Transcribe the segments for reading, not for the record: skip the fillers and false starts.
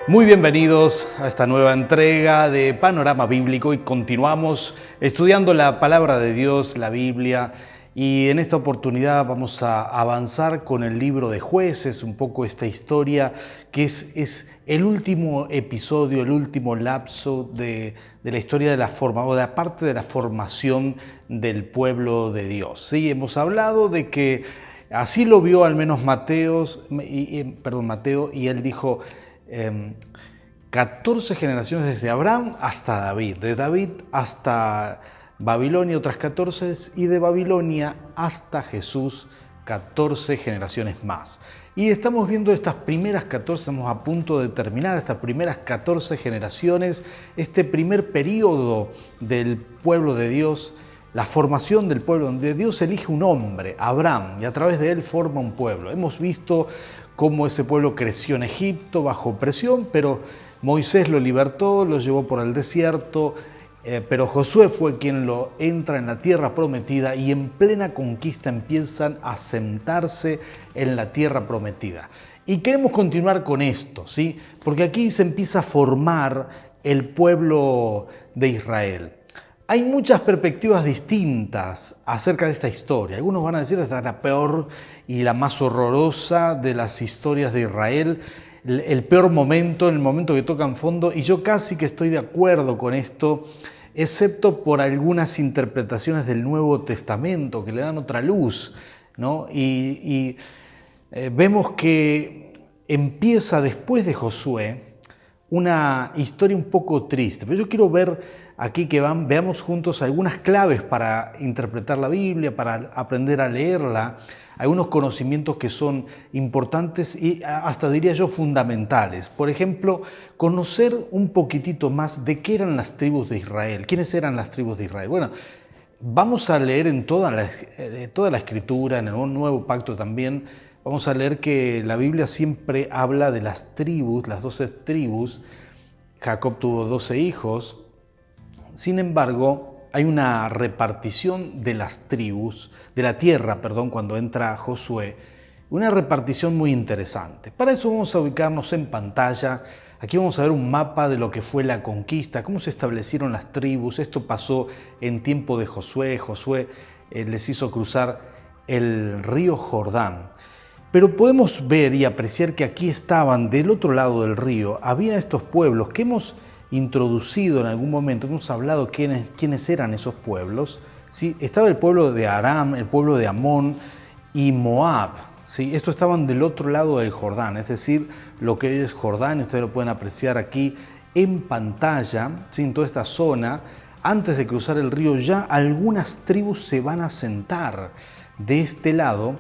Muy bienvenidos a esta nueva entrega de Panorama Bíblico y continuamos estudiando la palabra de Dios, la Biblia, y en esta oportunidad vamos a avanzar con el libro de Jueces, un poco esta historia que es el último episodio, el último lapso de la historia de la forma o de la parte de la formación del pueblo de Dios. Sí, hemos hablado de que así lo vio al menos Mateo, y él dijo 14 generaciones desde Abraham hasta David, de David hasta Babilonia otras 14 y de Babilonia hasta Jesús 14 generaciones más. Y estamos viendo estas primeras 14, estamos a punto de terminar estas primeras 14 generaciones, este primer periodo del pueblo de Dios, la formación del pueblo, donde Dios elige un hombre, Abraham, y a través de él forma un pueblo. Hemos visto cómo ese pueblo creció en Egipto bajo presión, pero Moisés lo libertó, lo llevó por el desierto, pero Josué fue quien lo entra en la tierra prometida y en plena conquista empiezan a sentarse en la tierra prometida. Y queremos continuar con esto, ¿sí? Porque aquí se empieza a formar el pueblo de Israel. Hay muchas perspectivas distintas acerca de esta historia. Algunos van a decir que esta es la peor y la más horrorosa de las historias de Israel, el peor momento, el momento que tocan fondo, y yo casi que estoy de acuerdo con esto, excepto por algunas interpretaciones del Nuevo Testamento que le dan otra luz, ¿no? Vemos que empieza después de Josué una historia un poco triste, pero yo quiero ver aquí que veamos juntos algunas claves para interpretar la Biblia, para aprender a leerla, algunos conocimientos que son importantes y hasta diría yo fundamentales. Por ejemplo, conocer un poquitito más de qué eran las tribus de Israel, quiénes eran las tribus de Israel. Bueno, vamos a leer en toda la Escritura, en el Nuevo Pacto también, vamos a leer que la Biblia siempre habla de las tribus, las 12 tribus. Jacob tuvo 12 hijos. Sin embargo, hay una repartición de las tribus, de la tierra, cuando entra Josué, una repartición muy interesante. Para eso vamos a ubicarnos en pantalla. Aquí vamos a ver un mapa de lo que fue la conquista, cómo se establecieron las tribus. Esto pasó en tiempo de Josué. Josué les hizo cruzar el río Jordán. Pero podemos ver y apreciar que aquí estaban, del otro lado del río, había estos pueblos que hemos introducido en algún momento, hemos hablado quiénes eran esos pueblos. ¿Sí? Estaba el pueblo de Aram, el pueblo de Amón y Moab. ¿Sí? Estos estaban del otro lado del Jordán, es decir, lo que es Jordán, ustedes lo pueden apreciar aquí en pantalla, ¿sí? En toda esta zona. Antes de cruzar el río ya algunas tribus se van a sentar de este lado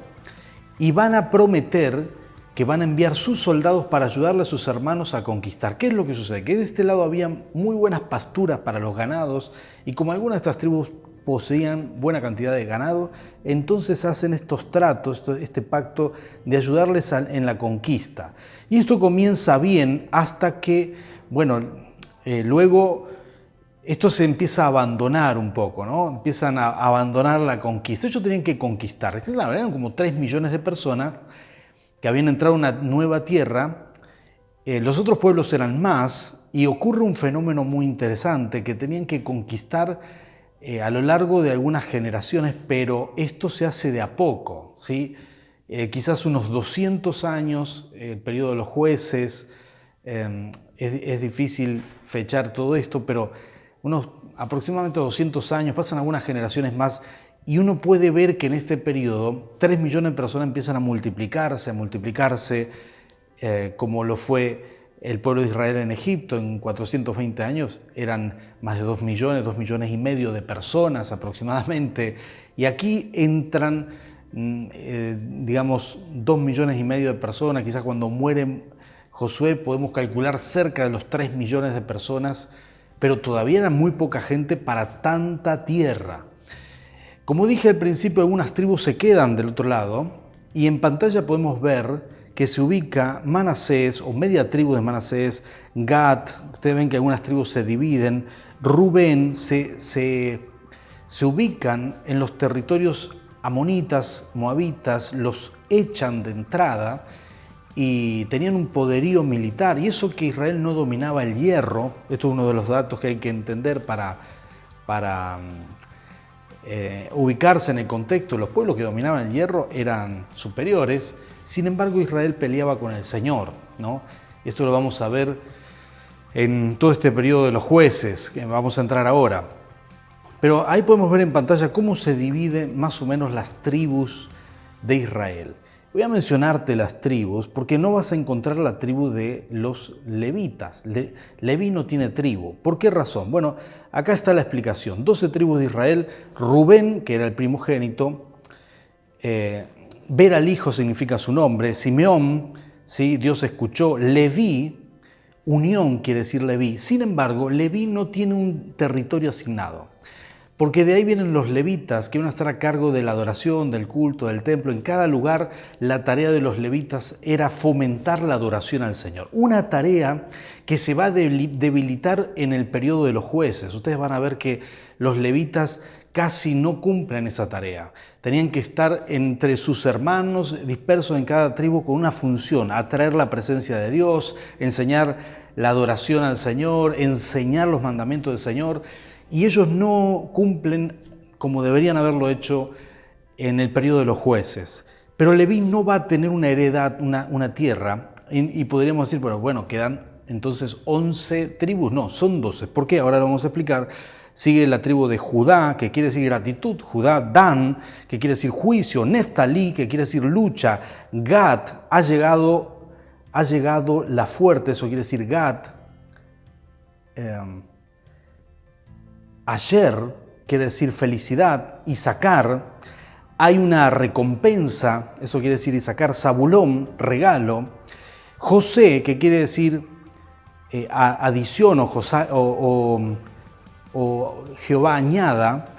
y van a prometer que van a enviar sus soldados para ayudarle a sus hermanos a conquistar. ¿Qué es lo que sucede? Que de este lado había muy buenas pasturas para los ganados y como algunas de estas tribus poseían buena cantidad de ganado, entonces hacen estos tratos, este pacto de ayudarles en la conquista. Y esto comienza bien hasta que, luego esto se empieza a abandonar un poco, ¿no? Empiezan a abandonar la conquista. Ellos tenían que conquistar. Claro, eran como 3 millones de personas que habían entrado a una nueva tierra. Los otros pueblos eran más y ocurre un fenómeno muy interesante que tenían que conquistar a lo largo de algunas generaciones, pero esto se hace de a poco, ¿sí? Quizás unos 200 años, el periodo de los jueces, es difícil fechar todo esto, pero unos aproximadamente 200 años, pasan algunas generaciones más, y uno puede ver que en este periodo 3 millones de personas empiezan a multiplicarse, como lo fue el pueblo de Israel en Egipto. En 420 años eran más de 2 millones y medio de personas aproximadamente. Y aquí entran, 2 millones y medio de personas. Quizás cuando muere Josué podemos calcular cerca de los 3 millones de personas, pero todavía era muy poca gente para tanta tierra. Como dije al principio, algunas tribus se quedan del otro lado y en pantalla podemos ver que se ubica Manasés o media tribu de Manasés, Gad. Ustedes ven que algunas tribus se dividen. Rubén se ubican en los territorios amonitas, moabitas, los echan de entrada y tenían un poderío militar, y eso que Israel no dominaba el hierro. Esto es uno de los datos que hay que entender para ubicarse en el contexto. Los pueblos que dominaban el hierro eran superiores, sin embargo Israel peleaba con el Señor, ¿no? Esto lo vamos a ver en todo este periodo de los jueces, que vamos a entrar ahora. Pero ahí podemos ver en pantalla cómo se dividen más o menos las tribus de Israel. Voy a mencionarte las tribus porque no vas a encontrar la tribu de los levitas. Leví no tiene tribu. ¿Por qué razón? Bueno, acá está la explicación. 12 tribus de Israel. Rubén, que era el primogénito, ver al hijo significa su nombre. Simeón, ¿sí? Dios escuchó. Leví, unión quiere decir Leví. Sin embargo, Leví no tiene un territorio asignado. Porque de ahí vienen los levitas que van a estar a cargo de la adoración, del culto, del templo. En cada lugar la tarea de los levitas era fomentar la adoración al Señor. Una tarea que se va a debilitar en el periodo de los jueces. Ustedes van a ver que los levitas casi no cumplen esa tarea. Tenían que estar entre sus hermanos, dispersos en cada tribu con una función: atraer la presencia de Dios, enseñar la adoración al Señor, enseñar los mandamientos del Señor. Y ellos no cumplen como deberían haberlo hecho en el periodo de los jueces. Pero Leví no va a tener una heredad, una tierra, y podríamos decir, bueno, quedan entonces 11 tribus. No, son 12. ¿Por qué? Ahora lo vamos a explicar. Sigue la tribu de Judá, que quiere decir gratitud. Judá, Dan, que quiere decir juicio. Neftalí, que quiere decir lucha. Gad, ha llegado la fuerte, eso quiere decir Gad. Ayer quiere decir felicidad. Isaacar, hay una recompensa, eso quiere decir Isaacar. Zabulón, regalo. José, que quiere decir adición o Jehová añada.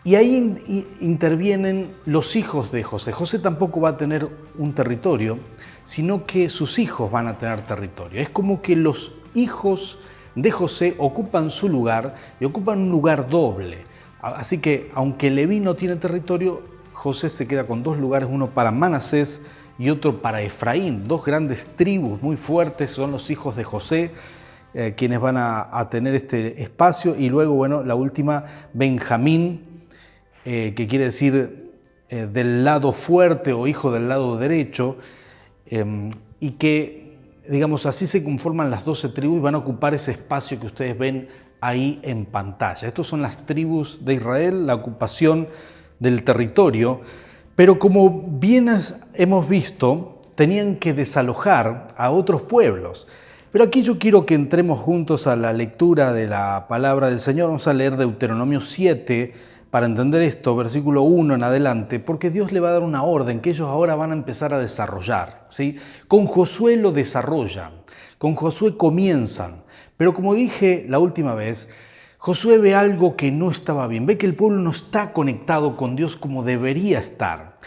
Y ahí intervienen los hijos de José. José tampoco va a tener un territorio, sino que sus hijos van a tener territorio. Es como que los hijos de José ocupan su lugar y ocupan un lugar doble. Así que aunque Leví no tiene territorio, José se queda con dos lugares, uno para Manasés y otro para Efraín. Dos grandes tribus muy fuertes son los hijos de José, quienes van a tener este espacio. Y luego, bueno, la última, Benjamín, que quiere decir del lado fuerte o hijo del lado derecho, y que, digamos, así se conforman las 12 tribus y van a ocupar ese espacio que ustedes ven ahí en pantalla. Estas son las tribus de Israel, la ocupación del territorio, pero como bien hemos visto, tenían que desalojar a otros pueblos. Pero aquí yo quiero que entremos juntos a la lectura de la palabra del Señor. Vamos a leer Deuteronomio 7 para entender esto, versículo 1 en adelante, porque Dios le va a dar una orden que ellos ahora van a empezar a desarrollar, ¿sí? Con Josué lo desarrollan, con Josué comienzan, pero como dije la última vez, Josué ve algo que no estaba bien, ve que el pueblo no está conectado con Dios como debería estar.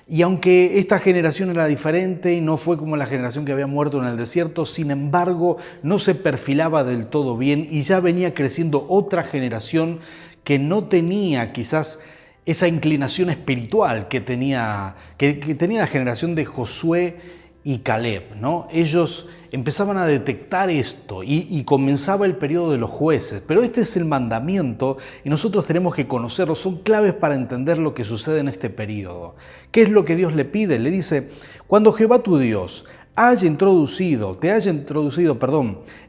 Y aunque esta generación era diferente y no fue como la generación que había muerto en el desierto, sin embargo, no se perfilaba del todo bien y ya venía creciendo otra generación que no tenía quizás esa inclinación espiritual que tenía la generación de Josué y Caleb, ¿no? Ellos empezaban a detectar esto y comenzaba el periodo de los jueces. Pero este es el mandamiento y nosotros tenemos que conocerlo. Son claves para entender lo que sucede en este periodo. ¿Qué es lo que Dios le pide? Le dice: cuando Jehová tu Dios te haya introducido,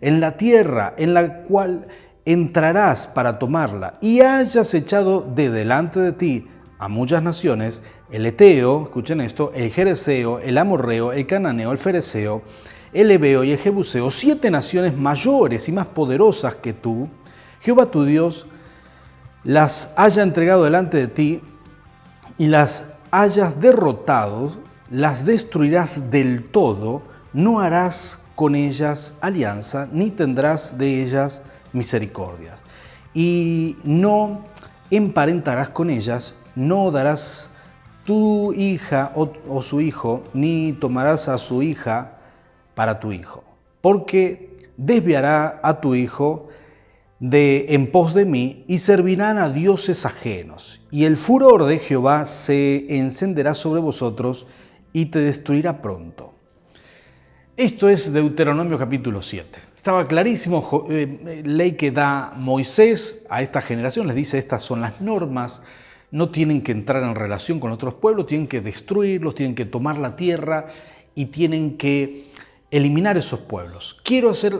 en la tierra en la cual entrarás para tomarla y hayas echado de delante de ti a muchas naciones, el Eteo, escuchen esto, el Jereseo, el Amorreo, el Cananeo, el Fereseo, el Ebeo y el Jebuseo, 7 naciones mayores y más poderosas que tú, Jehová tu Dios las haya entregado delante de ti y las hayas derrotado, las destruirás del todo, no harás con ellas alianza, ni tendrás de ellas misericordias. Y no emparentarás con ellas, no darás tu hija o su hijo, ni tomarás a su hija para tu hijo, porque desviará a tu hijo en pos de mí y servirán a dioses ajenos. Y el furor de Jehová se encenderá sobre vosotros y te destruirá pronto. Esto es Deuteronomio capítulo 7. Estaba clarísimo, ley que da Moisés a esta generación, les dice, estas son las normas, no tienen que entrar en relación con otros pueblos, tienen que destruirlos, tienen que tomar la tierra y tienen que eliminar esos pueblos. Quiero hacer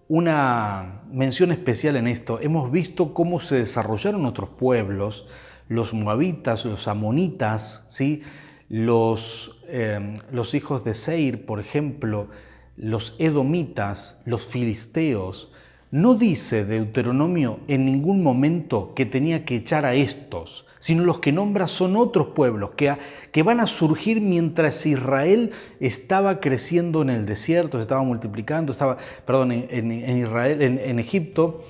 una mención especial en esto. Hemos visto cómo se desarrollaron otros pueblos, los moabitas, los amonitas, ¿sí? Los hijos de Seir, por ejemplo, los edomitas, los filisteos. No dice Deuteronomio en ningún momento que tenía que echar a estos, sino los que nombra son otros pueblos que van a surgir mientras Israel estaba creciendo en el desierto, se estaba multiplicando, en Egipto.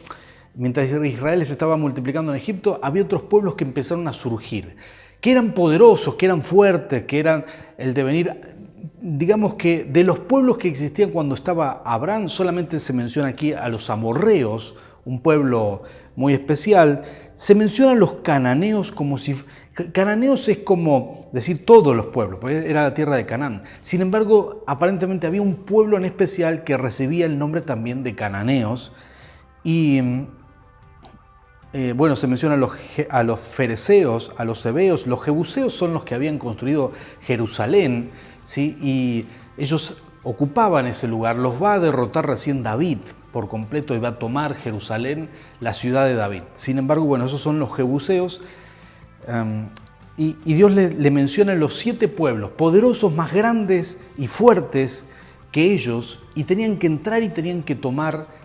Mientras Israel se estaba multiplicando en Egipto, había otros pueblos que empezaron a surgir, que eran poderosos, que eran fuertes, que eran el devenir. Digamos que de los pueblos que existían cuando estaba Abraham, solamente se menciona aquí a los amorreos, un pueblo muy especial. Se mencionan los cananeos como si... Cananeos es como decir todos los pueblos, porque era la tierra de Canaán. Sin embargo, aparentemente había un pueblo en especial que recibía el nombre también de cananeos. Y se menciona a los fereceos, a los heveos. Los jebuseos son los que habían construido Jerusalén, ¿sí? Y ellos ocupaban ese lugar. Los va a derrotar recién David por completo y va a tomar Jerusalén, la ciudad de David. Sin embargo, esos son los jebuseos. Y Dios le menciona los 7 pueblos poderosos, más grandes y fuertes que ellos, y tenían que entrar y tenían que tomar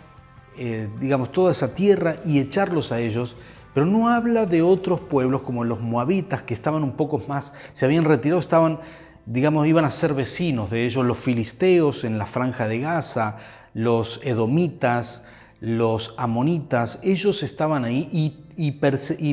toda esa tierra y echarlos a ellos, pero no habla de otros pueblos como los moabitas, que estaban un poco más, se habían retirado, iban a ser vecinos de ellos, los filisteos en la franja de Gaza, los edomitas, los amonitas. Ellos estaban ahí y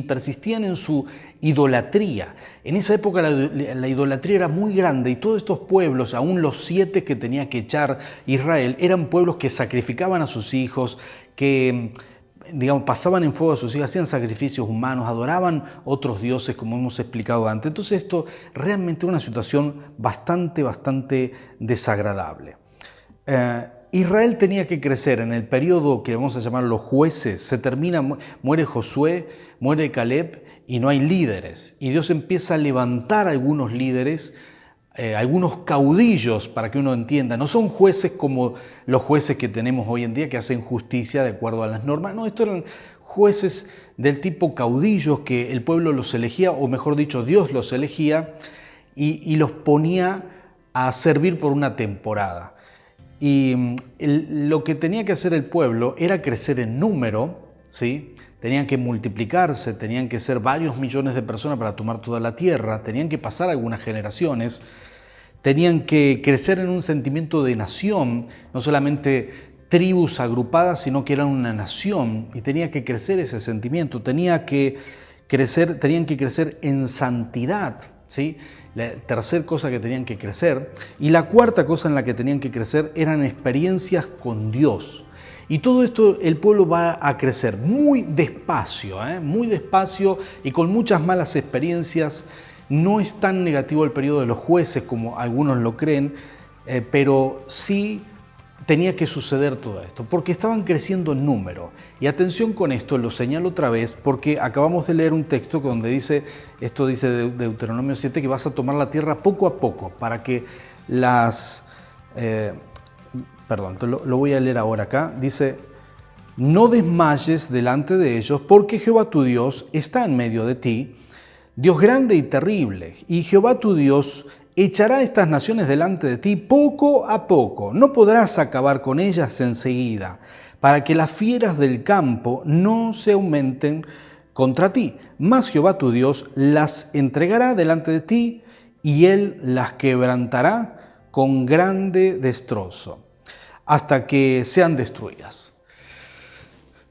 persistían en su idolatría. En esa época la idolatría era muy grande y todos estos pueblos, aún los 7 que tenía que echar Israel, eran pueblos que sacrificaban a sus hijos, que pasaban en fuego a sus hijos, hacían sacrificios humanos, adoraban otros dioses, como hemos explicado antes. Entonces esto realmente es una situación bastante desagradable. Israel tenía que crecer en el periodo que vamos a llamar los jueces. Se termina, muere Josué, muere Caleb y no hay líderes. Y Dios empieza a levantar algunos líderes, algunos caudillos, para que uno entienda. No son jueces como los jueces que tenemos hoy en día que hacen justicia de acuerdo a las normas. No, estos eran jueces del tipo caudillos que el pueblo los elegía, o mejor dicho, Dios los elegía y los ponía a servir por una temporada. Y lo que tenía que hacer el pueblo era crecer en número, ¿sí? Tenían que multiplicarse, tenían que ser varios millones de personas para tomar toda la tierra, tenían que pasar algunas generaciones, tenían que crecer en un sentimiento de nación, no solamente tribus agrupadas, sino que eran una nación, y tenía que crecer ese sentimiento, tenían que crecer en santidad, ¿sí? La tercera cosa que tenían que crecer. Y la cuarta cosa en la que tenían que crecer eran experiencias con Dios. Y todo esto el pueblo va a crecer muy despacio y con muchas malas experiencias. No es tan negativo el periodo de los jueces como algunos lo creen, pero sí tenía que suceder todo esto, porque estaban creciendo en número. Y atención con esto, lo señalo otra vez, porque acabamos de leer un texto donde dice Deuteronomio 7, que vas a tomar la tierra poco a poco, para que lo voy a leer ahora acá. Dice, no desmayes delante de ellos, porque Jehová tu Dios está en medio de ti, Dios grande y terrible, y Jehová tu Dios echará estas naciones delante de ti poco a poco. No podrás acabar con ellas enseguida, para que las fieras del campo no se aumenten contra ti. Mas Jehová tu Dios las entregará delante de ti, y Él las quebrantará con grande destrozo, hasta que sean destruidas.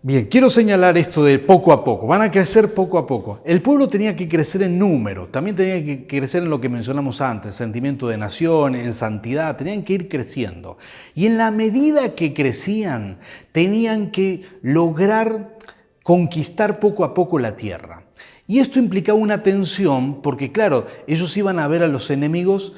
Bien, quiero señalar esto de poco a poco. Van a crecer poco a poco. El pueblo tenía que crecer en número, también tenía que crecer en lo que mencionamos antes, sentimiento de nación, en santidad, tenían que ir creciendo. Y en la medida que crecían, tenían que lograr conquistar poco a poco la tierra. Y esto implicaba una tensión, porque claro, ellos iban a ver a los enemigos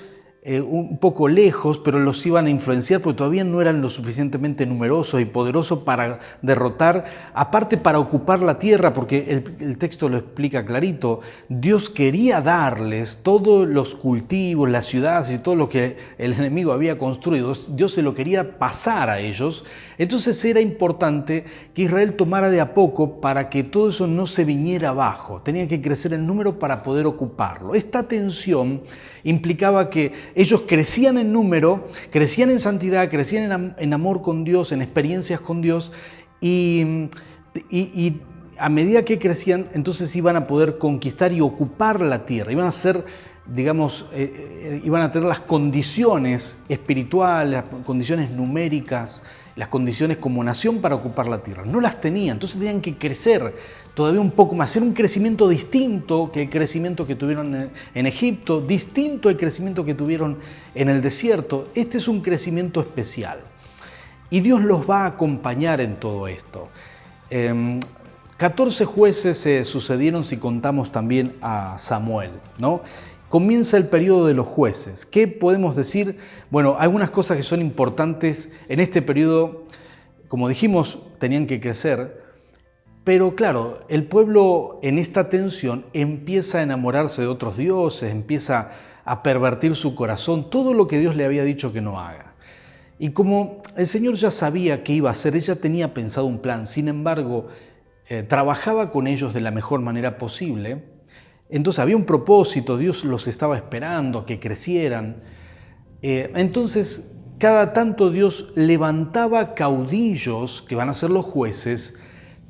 un poco lejos, pero los iban a influenciar porque todavía no eran lo suficientemente numerosos y poderosos para derrotar, aparte para ocupar la tierra, porque el texto lo explica clarito. Dios quería darles todos los cultivos, las ciudades y todo lo que el enemigo había construido. Dios se lo quería pasar a ellos. Entonces era importante que Israel tomara de a poco para que todo eso no se viniera abajo. Tenía que crecer el número para poder ocuparlo. Esta tensión implicaba que ellos crecían en número, crecían en santidad, crecían en amor con Dios, en experiencias con Dios y a medida que crecían, entonces iban a poder conquistar y ocupar la tierra. Iban a ser, digamos, iban a tener las condiciones espirituales, las condiciones numéricas, las condiciones como nación para ocupar la tierra. No las tenían, entonces tenían que crecer todavía un poco más, hacer un crecimiento distinto que el crecimiento que tuvieron en Egipto, distinto al crecimiento que tuvieron en el desierto. Este es un crecimiento especial y Dios los va a acompañar en todo esto. 14 jueces se sucedieron si contamos también a Samuel, ¿no? Comienza el periodo de los jueces. ¿Qué podemos decir? Bueno, algunas cosas que son importantes en este periodo, como dijimos, tenían que crecer, pero claro, el pueblo en esta tensión empieza a enamorarse de otros dioses, empieza a pervertir su corazón, todo lo que Dios le había dicho que no haga. Y como el Señor ya sabía qué iba a hacer, ella tenía pensado un plan, sin embargo, trabajaba con ellos de la mejor manera posible. Entonces había un propósito, Dios los estaba esperando a que crecieran. Entonces, cada tanto Dios levantaba caudillos, que van a ser los jueces,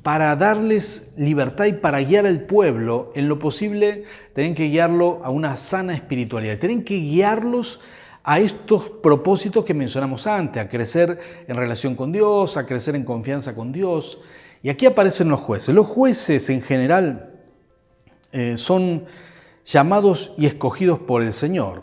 para darles libertad y para guiar al pueblo. En lo posible, tenían que guiarlo a una sana espiritualidad. Tenían que guiarlos a estos propósitos que mencionamos antes, a crecer en relación con Dios, a crecer en confianza con Dios. Y aquí aparecen los jueces. Los jueces en general son llamados y escogidos por el Señor.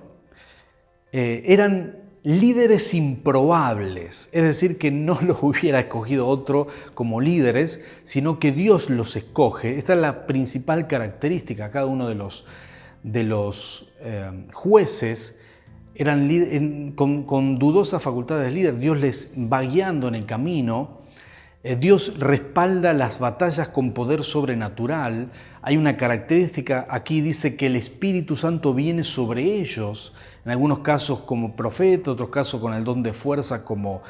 Eran líderes improbables, es decir, que no los hubiera escogido otro como líderes, sino que Dios los escoge. Esta es la principal característica. Cada uno de los jueces eran con dudosas facultades de líder. Dios les va guiando en el camino. Dios respalda las batallas con poder sobrenatural. Hay una característica, aquí dice que el Espíritu Santo viene sobre ellos, en algunos casos como profeta, en otros casos con el don de fuerza como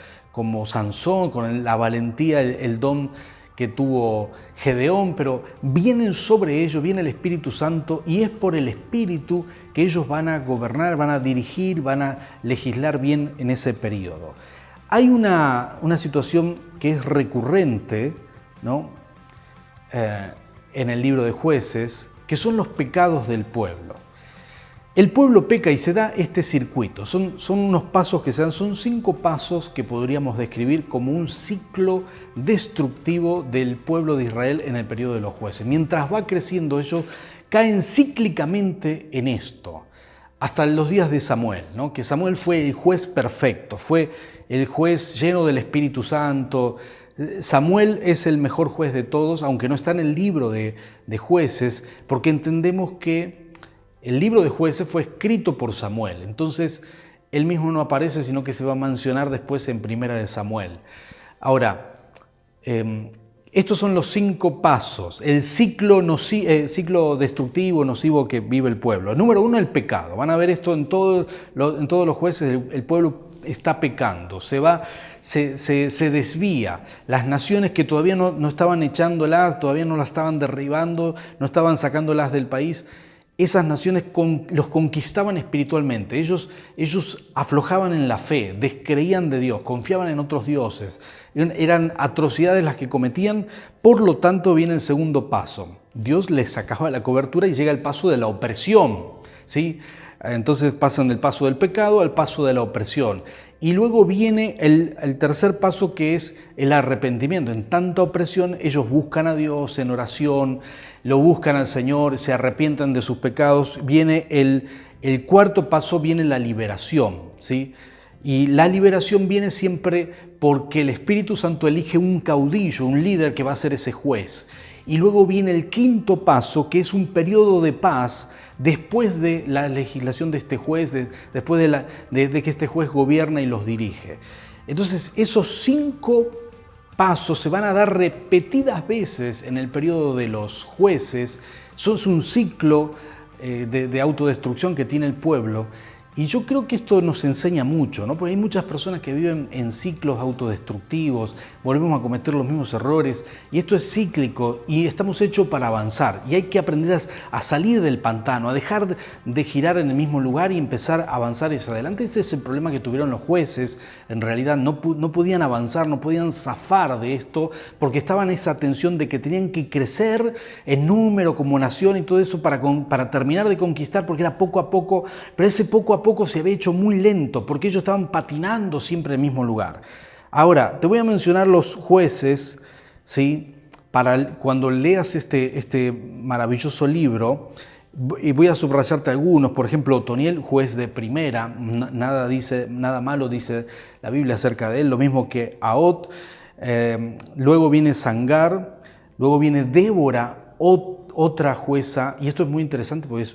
Sansón, con la valentía, el don que tuvo Gedeón, pero vienen sobre ellos, viene el Espíritu Santo y es por el Espíritu que ellos van a gobernar, van a dirigir, van a legislar bien en ese periodo. Hay una situación que es recurrente, ¿no? En el libro de Jueces, que son los pecados del pueblo. El pueblo peca y se da este circuito. Son unos pasos que se dan, son 5 pasos que podríamos describir como un ciclo destructivo del pueblo de Israel en el periodo de los jueces. Mientras va creciendo ellos, caen cíclicamente en esto. Hasta los días de Samuel, ¿no? Que Samuel fue el juez perfecto, fue el juez lleno del Espíritu Santo. Samuel es el mejor juez de todos, aunque no está en el libro de jueces, porque entendemos que el libro de jueces fue escrito por Samuel. Entonces, él mismo no aparece, sino que se va a mencionar después en Primera de Samuel. Ahora, estos son los 5 pasos, el ciclo destructivo, nocivo que vive el pueblo. Número 1, el pecado. Van a ver esto en todos los jueces. El pueblo está pecando, se desvía. Las naciones que todavía no estaban echándolas, todavía no las estaban derribando, no estaban sacándolas del país, esas naciones los conquistaban espiritualmente. Ellos aflojaban en la fe, descreían de Dios, confiaban en otros dioses. Eran atrocidades las que cometían, por lo tanto viene el segundo paso. Dios les sacaba la cobertura y llega el paso de la opresión, ¿sí? Entonces pasan del paso del pecado al paso de la opresión. Y luego viene el tercer paso, que es el arrepentimiento. En tanta opresión ellos buscan a Dios en oración, lo buscan al Señor, se arrepientan de sus pecados. Viene el cuarto paso, viene la liberación, ¿sí? Y la liberación viene siempre porque el Espíritu Santo elige un caudillo, un líder que va a ser ese juez. Y luego viene el quinto paso, que es un periodo de paz, después de la legislación de este juez, después de que este juez gobierna y los dirige. Entonces, esos 5 pasos se van a dar repetidas veces en el periodo de los jueces. Eso es un ciclo de autodestrucción que tiene el pueblo. Y yo creo que esto nos enseña mucho, ¿no? Porque hay muchas personas que viven en ciclos autodestructivos, volvemos a cometer los mismos errores, y esto es cíclico y estamos hechos para avanzar. Y hay que aprender a salir del pantano, a dejar de girar en el mismo lugar y empezar a avanzar hacia adelante. Ese es el problema que tuvieron los jueces. En realidad no podían avanzar, no podían zafar de esto, porque estaban en esa tensión de que tenían que crecer en número como nación y todo eso para terminar de conquistar, porque era poco a poco, pero ese poco a poco se había hecho muy lento porque ellos estaban patinando siempre en el mismo lugar. Ahora, te voy a mencionar los jueces, ¿sí? Cuando leas este maravilloso libro, y voy a subrayarte algunos. Por ejemplo, Otoniel, juez de primera, nada malo dice la Biblia acerca de él, lo mismo que Ahot. Luego viene Sangar, luego viene Débora, otra jueza, y esto es muy interesante porque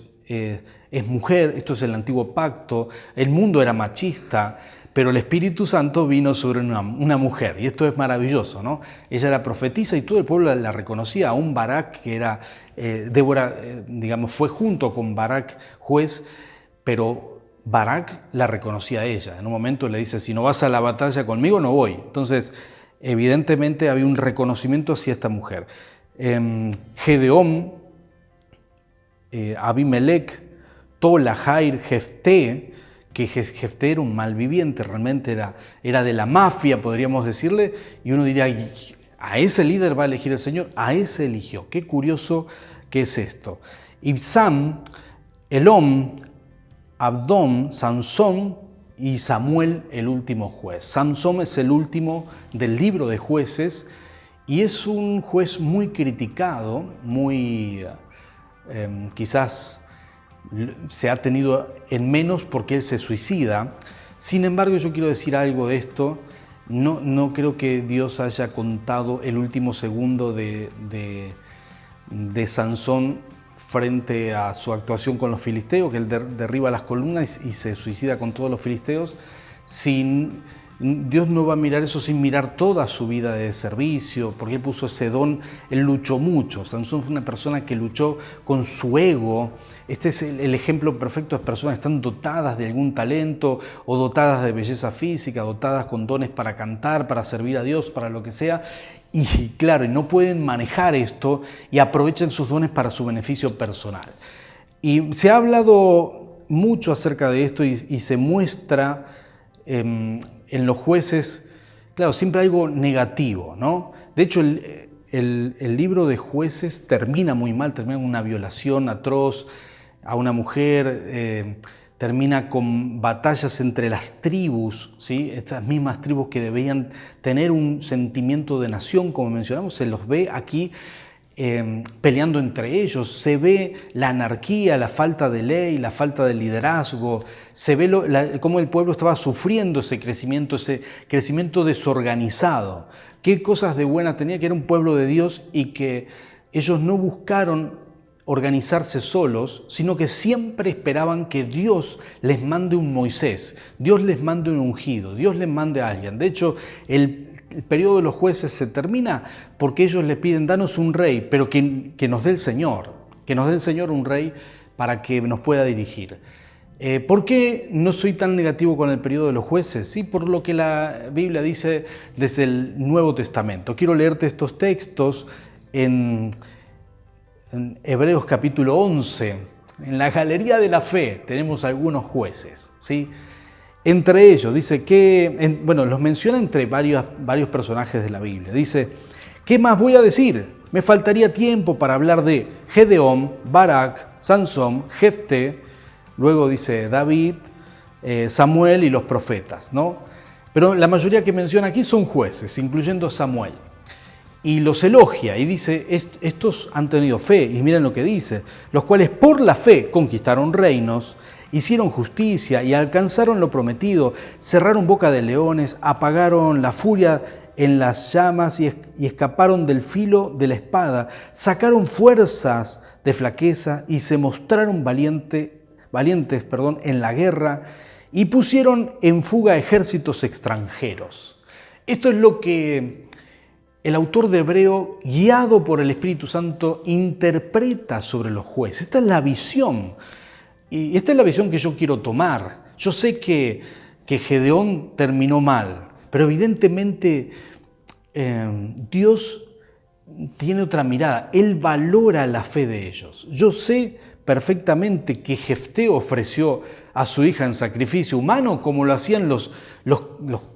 es mujer, esto es el antiguo pacto, el mundo era machista, pero el Espíritu Santo vino sobre una mujer, y esto es maravilloso, ¿no? Ella era profetisa y todo el pueblo la reconocía, aún Barak, que era, Débora, digamos, fue junto con Barak juez, pero Barak la reconocía a ella. En un momento le dice, si no vas a la batalla conmigo, no voy. Entonces, evidentemente había un reconocimiento hacia esta mujer. Gedeón, Abimelech, Tola, Jair, Jefté, que Jefté era un malviviente, realmente era de la mafia, podríamos decirle, y uno diría, a ese líder va a elegir el Señor, a ese eligió. Qué curioso que es esto. Ibsam, Elom, Abdón, Sansón y Samuel, el último juez. Sansón es el último del libro de jueces y es un juez muy criticado, muy quizás se ha tenido en menos porque él se suicida. Sin embargo, yo quiero decir algo de esto. No creo que Dios haya contado el último segundo de Sansón frente a su actuación con los filisteos, que él derriba las columnas y se suicida con todos los filisteos. Dios no va a mirar eso sin mirar toda su vida de servicio, porque él puso ese don, él luchó mucho. Sansón fue una persona que luchó con su ego. Este es el ejemplo perfecto de personas que están dotadas de algún talento o dotadas de belleza física, dotadas con dones para cantar, para servir a Dios, para lo que sea. Y claro, no pueden manejar esto y aprovechan sus dones para su beneficio personal. Y se ha hablado mucho acerca de esto y se muestra en los jueces, claro, siempre algo negativo, ¿no? De hecho, el libro de jueces termina muy mal, termina con una violación atroz a una mujer, termina con batallas entre las tribus, ¿sí? Estas mismas tribus que debían tener un sentimiento de nación, como mencionamos, se los ve aquí peleando entre ellos, se ve la anarquía, la falta de ley, la falta de liderazgo, se ve cómo el pueblo estaba sufriendo ese crecimiento desorganizado. Qué cosas de buena tenía, que era un pueblo de Dios y que ellos no buscaron organizarse solos, sino que siempre esperaban que Dios les mande un Moisés, Dios les mande un ungido, Dios les mande a alguien. De hecho, el periodo de los jueces se termina porque ellos le piden, danos un rey, pero que nos dé el Señor, que nos dé el Señor un rey para que nos pueda dirigir. ¿Por qué no soy tan negativo con el periodo de los jueces? Sí, por lo que la Biblia dice desde el Nuevo Testamento. Quiero leerte estos textos en Hebreos capítulo 11. En la galería de la fe tenemos algunos jueces, ¿sí? Entre ellos, dice que, los menciona entre varios personajes de la Biblia. Dice, ¿qué más voy a decir? Me faltaría tiempo para hablar de Gedeón, Barak, Sansón, Jefté, luego dice David, Samuel y los profetas, ¿no? Pero la mayoría que menciona aquí son jueces, incluyendo Samuel. Y los elogia y dice, estos han tenido fe, y miren lo que dice, los cuales por la fe conquistaron reinos, hicieron justicia y alcanzaron lo prometido, cerraron boca de leones, apagaron la furia en las llamas y escaparon del filo de la espada, sacaron fuerzas de flaqueza y se mostraron valientes en la guerra y pusieron en fuga ejércitos extranjeros. Esto es lo que el autor de Hebreo, guiado por el Espíritu Santo, interpreta sobre los jueces. Esta es la visión, y esta es la visión que yo quiero tomar. Yo sé que Gedeón terminó mal, pero evidentemente Dios tiene otra mirada. Él valora la fe de ellos. Yo sé perfectamente que Jefté ofreció a su hija en sacrificio humano como lo hacían los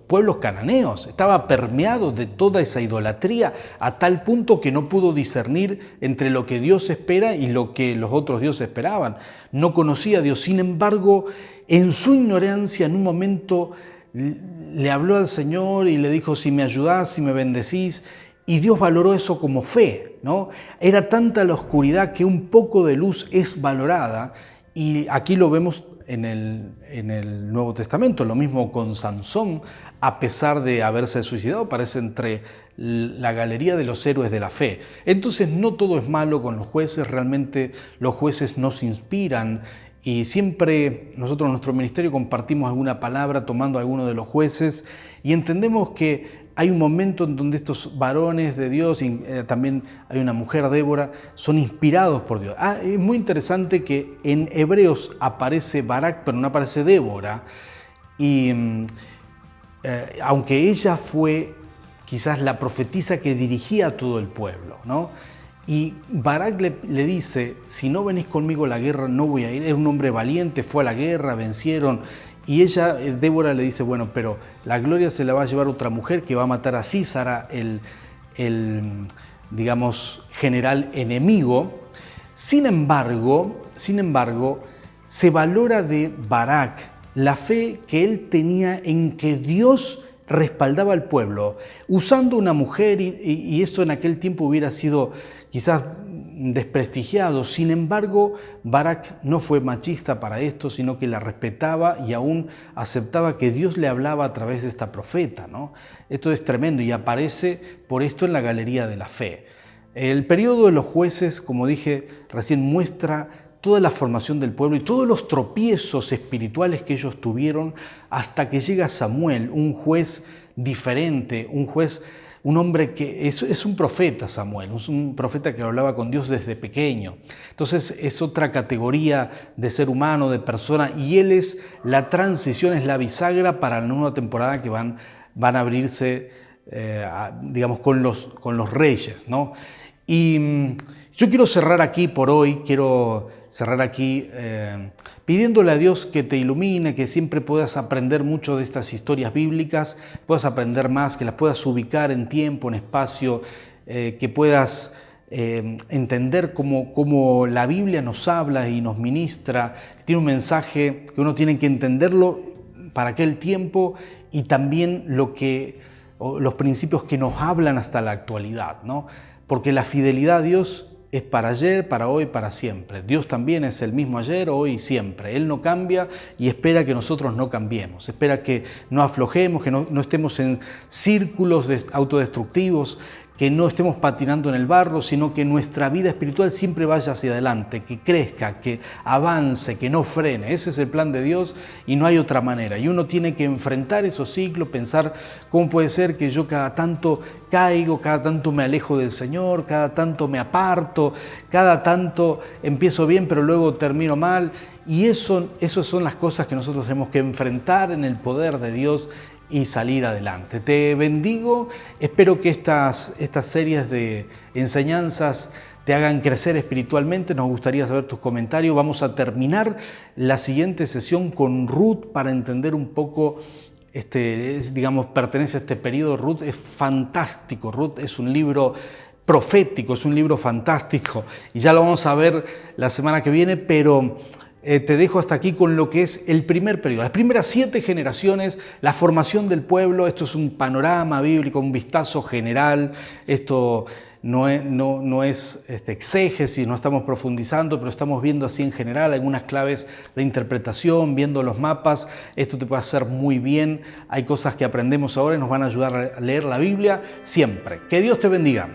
pueblos cananeos. Estaba permeado de toda esa idolatría a tal punto que no pudo discernir entre lo que Dios espera y lo que los otros dioses esperaban. No conocía a Dios. Sin embargo, en su ignorancia, en un momento le habló al Señor y le dijo: si me ayudás, si me bendecís. Y Dios valoró eso como fe, ¿no? Era tanta la oscuridad que un poco de luz es valorada, y aquí lo vemos en el Nuevo Testamento. Lo mismo con Sansón, a pesar de haberse suicidado, aparece entre la galería de los héroes de la fe. Entonces no todo es malo con los jueces, realmente los jueces nos inspiran, y siempre nosotros en nuestro ministerio compartimos alguna palabra tomando a alguno de los jueces y entendemos que hay un momento en donde estos varones de Dios, y también hay una mujer, Débora, son inspirados por Dios. Es muy interesante que en Hebreos aparece Barak, pero no aparece Débora. Y aunque ella fue quizás la profetisa que dirigía a todo el pueblo, ¿no? Y Barak le dice: si no venís conmigo a la guerra, no voy a ir. Era un hombre valiente, fue a la guerra, vencieron. Y ella, Débora, le dice: bueno, pero la gloria se la va a llevar otra mujer que va a matar a Sísara, el digamos, general enemigo. Sin embargo, se valora de Barak la fe que él tenía en que Dios respaldaba al pueblo, usando una mujer, y eso en aquel tiempo hubiera sido quizás desprestigiado. Sin embargo, Barak no fue machista para esto, sino que la respetaba y aún aceptaba que Dios le hablaba a través de esta profeta, ¿no? Esto es tremendo y aparece por esto en la galería de la fe. El periodo de los jueces, como dije recién, muestra toda la formación del pueblo y todos los tropiezos espirituales que ellos tuvieron hasta que llega Samuel, un juez diferente, un hombre que es un profeta. Samuel es un profeta que hablaba con Dios desde pequeño. Entonces es otra categoría de ser humano, de persona, y él es la transición, es la bisagra para la nueva temporada que van a abrirse, digamos, con los reyes, ¿no? Y yo quiero cerrar aquí por hoy, pidiéndole a Dios que te ilumine, que siempre puedas aprender mucho de estas historias bíblicas, puedas aprender más, que las puedas ubicar en tiempo, en espacio, que puedas entender cómo la Biblia nos habla y nos ministra. Tiene un mensaje que uno tiene que entenderlo para aquel tiempo y también los principios que nos hablan hasta la actualidad, ¿no? Porque la fidelidad a Dios es para ayer, para hoy, para siempre. Dios también es el mismo ayer, hoy y siempre. Él no cambia y espera que nosotros no cambiemos. Espera que no aflojemos, que no estemos en círculos autodestructivos, que no estemos patinando en el barro, sino que nuestra vida espiritual siempre vaya hacia adelante, que crezca, que avance, que no frene. Ese es el plan de Dios y no hay otra manera. Y uno tiene que enfrentar esos ciclos, pensar cómo puede ser que yo cada tanto caigo, cada tanto me alejo del Señor, cada tanto me aparto, cada tanto empiezo bien pero luego termino mal. Y esas son las cosas que nosotros tenemos que enfrentar en el poder de Dios y salir adelante. Te bendigo, espero que estas series de enseñanzas te hagan crecer espiritualmente. Nos gustaría saber tus comentarios. Vamos a terminar la siguiente sesión con Ruth para entender un poco, pertenece a este periodo. Ruth es fantástico, Ruth es un libro profético, es un libro fantástico y ya lo vamos a ver la semana que viene, pero te dejo hasta aquí con lo que es el primer periodo, las primeras 7 generaciones, la formación del pueblo. Esto es un panorama bíblico, un vistazo general. Esto no es exégesis, no estamos profundizando, pero estamos viendo así en general algunas claves de interpretación, viendo los mapas. Esto te puede hacer muy bien. Hay cosas que aprendemos ahora y nos van a ayudar a leer la Biblia siempre. Que Dios te bendiga.